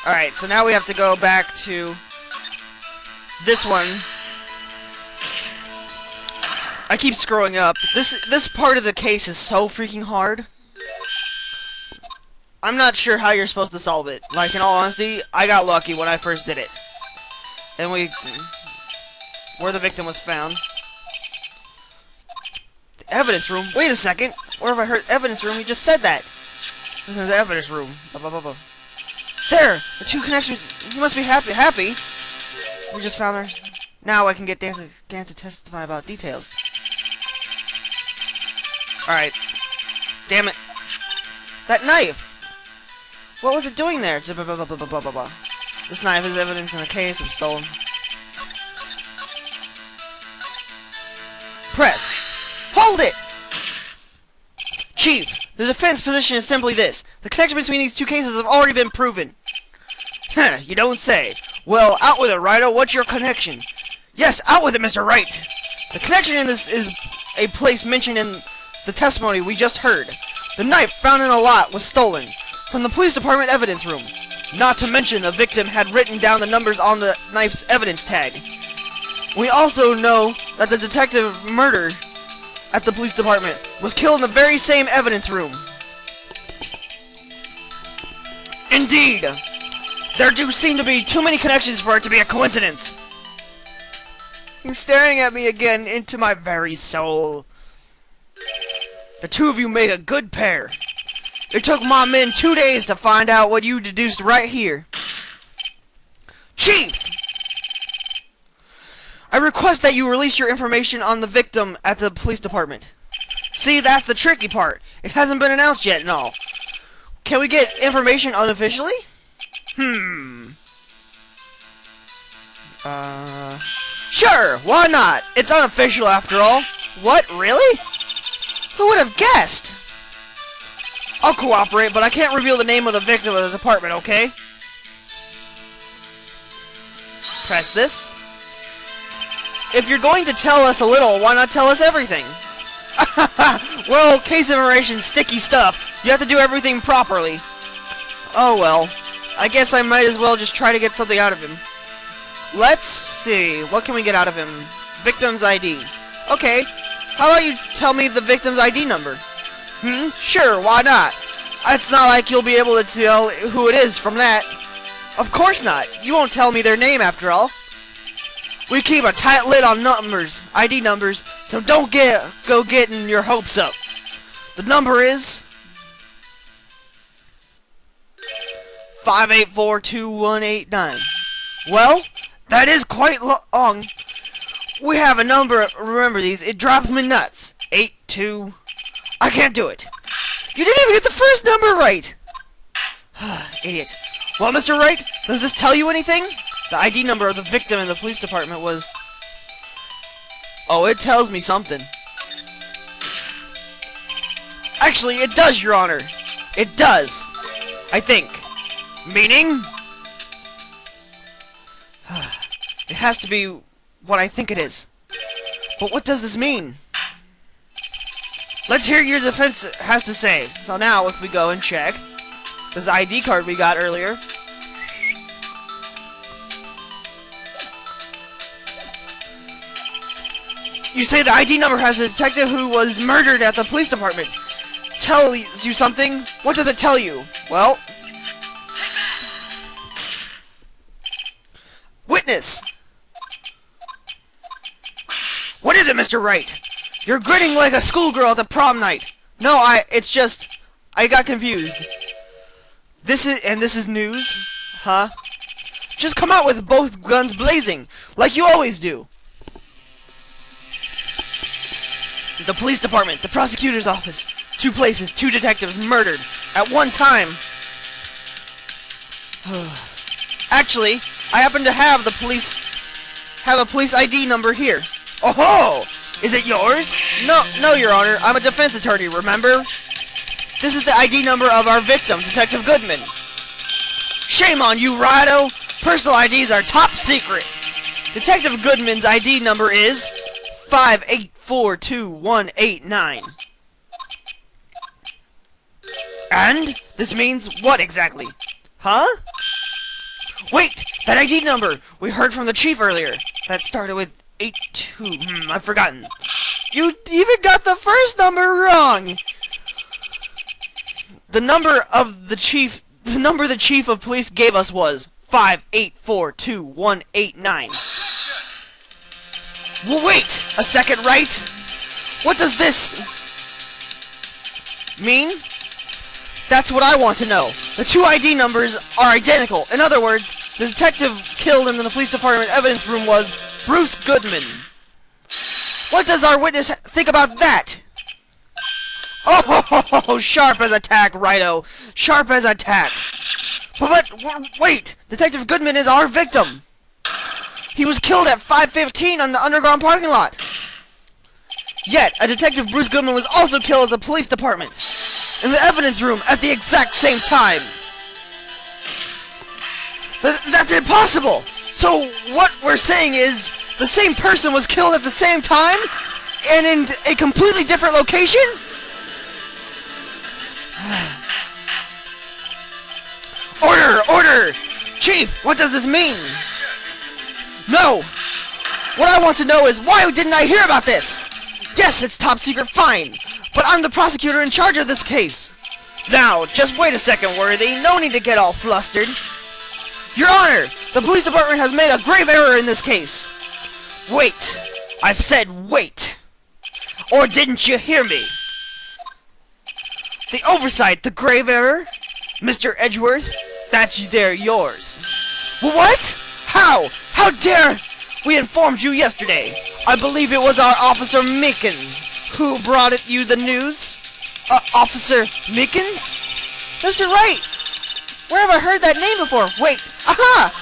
Alright, so now we have to go back to this one. I keep screwing up. This part of the case is so freaking hard. I'm not sure how you're supposed to solve it. Like, in all honesty, I got lucky when I first did it. And where the victim was found. The evidence room? Wait a second! Where have I heard evidence room? You just said that! This is the evidence room. There! The two connections. You must be happy. We just found her. Now I can get Dan to testify about details. Alright. Damn it. That knife! What was it doing there? This knife is evidence in a case of stolen. Press! Hold it! Chief, the defense position is simply this. The connection between these two cases have already been proven. Huh, you don't say. Well, out with it, Rido. What's your connection? Yes, out with it, Mr. Wright. The connection in this is a place mentioned in the testimony we just heard. The knife found in a lot was stolen from the police department evidence room. Not to mention the victim had written down the numbers on the knife's evidence tag. We also know that the detective murdered at the police department was killed in the very same evidence room. Indeed, there do seem to be too many connections for it to be a coincidence. He's staring at me again into my very soul. The two of you make a good pair. It took my men 2 days to find out what you deduced right here. Chief! I request that you release your information on the victim at the police department. See, that's the tricky part. It hasn't been announced yet and all. Can we get information unofficially? Sure, why not? It's unofficial after all. What, really? Who would have guessed? I'll cooperate, but I can't reveal the name of the victim of the department, okay? Press this. If you're going to tell us a little, why not tell us everything? Well, case information, sticky stuff. You have to do everything properly. Oh well. I guess I might as well just try to get something out of him. Let's see. What can we get out of him? Victim's ID. Okay. How about you tell me the victim's ID number? Sure, why not? It's not like you'll be able to tell who it is from that. Of course not. You won't tell me their name after all. We keep a tight lid on numbers, ID numbers, so don't go getting your hopes up. The number is 5842189. Well, that is quite long. We have a number. Remember these. It drives me nuts. 82. I can't do it. You didn't even get the first number right. Idiot. Well, Mr. Wright, does this tell you anything? The ID number of the victim in the police department was... Oh, it tells me something. Actually, it does, Your Honor. It does. I think. Meaning? It has to be what I think it is. But what does this mean? Let's hear your defense has to say. So now, if we go and check this ID card we got earlier. You say the ID number has the detective who was murdered at the police department. Tells you something? What does it tell you? Well... Witness! What is it, Mr. Wright? You're grinning like a schoolgirl at the prom night. No, it's just... I got confused. This is news? Huh? Just come out with both guns blazing, like you always do. The police department, the prosecutor's office. 2 places, 2 detectives murdered at one time. Actually, I happen to have a police ID number here. Oh-ho! Is it yours? No, Your Honor. I'm a defense attorney, remember? This is the ID number of our victim, Detective Goodman. Shame on you, Rido! Personal IDs are top secret! Detective Goodman's ID number is 5842189. And? This means what exactly? Huh? Wait! That ID number we heard from the chief earlier. That started with 82. I've forgotten. You even got the first number wrong! The number the chief of police gave us was 5842189. Well, wait a second, right? What does this mean? That's what I want to know. The two ID numbers are identical. In other words, the detective killed in the police department evidence room was Bruce Goodman. What does our witness think about that? Oh, sharp as a tack, righto. Sharp as a tack. But wait, Detective Goodman is our victim. He was killed at 5:15 on the underground parking lot. Yet, a Detective Bruce Goodman was also killed at the police department, in the evidence room, at the exact same time. That's impossible! So, what we're saying is, the same person was killed at the same time, and in a completely different location? Order! Order! Chief, what does this mean? No! What I want to know is, why didn't I hear about this? Yes, it's top secret, fine, but I'm the prosecutor in charge of this case. Now, just wait a second, Worthy. No need to get all flustered. Your Honor, the police department has made a grave error in this case. Wait. I said wait. Or didn't you hear me? The oversight, the grave error? Mr. Edgeworth, they're yours. What? How? How dare we informed you yesterday? I believe it was our Officer Meekins who brought you the news. Officer Meekins? Mr. Wright! Where have I heard that name before? Wait! Aha!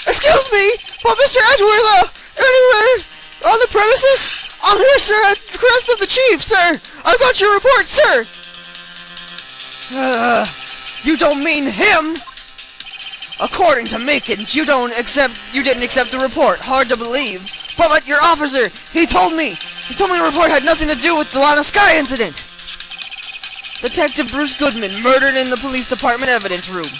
Excuse me! But Mr. Edgeworth, anywhere on the premises? I'm here, sir, at the request of the chief, sir! I've got your report, sir! You don't mean him! According to Meekins, you didn't accept the report. Hard to believe. But your officer, he told me the report had nothing to do with the Lana Sky incident. Detective Bruce Goodman murdered in the police department evidence room.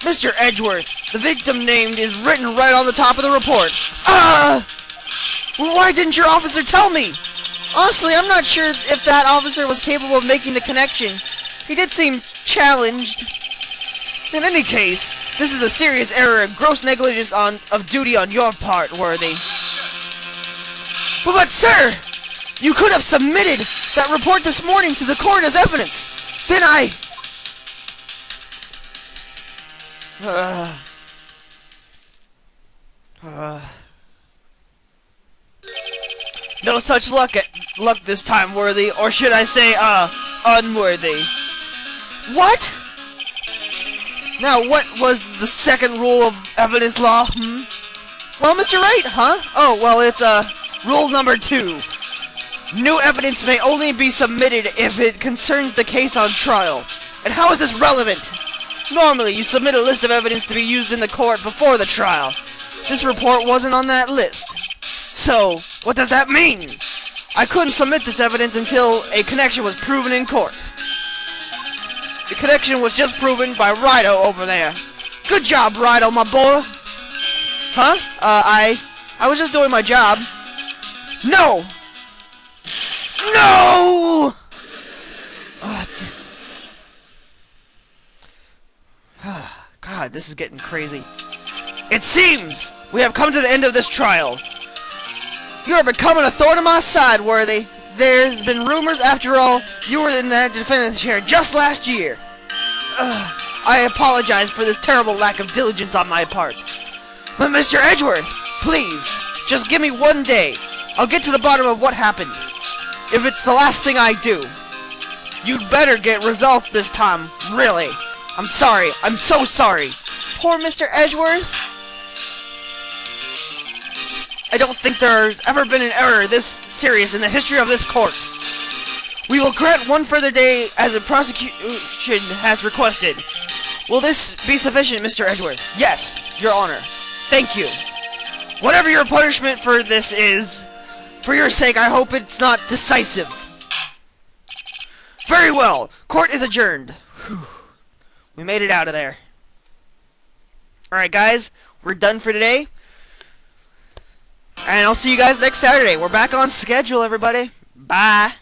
Mr. Edgeworth, the victim named is written right on the top of the report. Why didn't your officer tell me? Honestly, I'm not sure if that officer was capable of making the connection. He did seem challenged. In any case, this is a serious error and gross negligence of duty on your part, Worthy. But sir, you could have submitted that report this morning to the court as evidence. Then no such luck this time, Worthy, or should I say, unworthy. What? Now, what was the second rule of evidence law, Well, Mr. Wright, huh? Oh, well, it's, rule number 2. New evidence may only be submitted if it concerns the case on trial. And how is this relevant? Normally, you submit a list of evidence to be used in the court before the trial. This report wasn't on that list. So, what does that mean? I couldn't submit this evidence until a connection was proven in court. The connection was just proven by Rido over there. Good job, Rido, my boy. Huh? I was just doing my job. No! No! God, this is getting crazy. It seems we have come to the end of this trial. You are becoming a thorn in my side, Worthy. There's been rumors, after all, you were in that defendant's chair just last year. I apologize for this terrible lack of diligence on my part. But Mr. Edgeworth, please, just give me one day. I'll get to the bottom of what happened. If it's the last thing I do. You'd better get results this time, really. I'm sorry. I'm so sorry. Poor Mr. Edgeworth. I don't think there's ever been an error this serious in the history of this court. We will grant one further day as the prosecution has requested. Will this be sufficient, Mr. Edgeworth? Yes, Your Honor. Thank you. Whatever your punishment for this is, for your sake, I hope it's not decisive. well. Court is adjourned. Whew. We made it out of there. Alright, guys. We're done for today. And I'll see you guys next Saturday. We're back on schedule, everybody. Bye.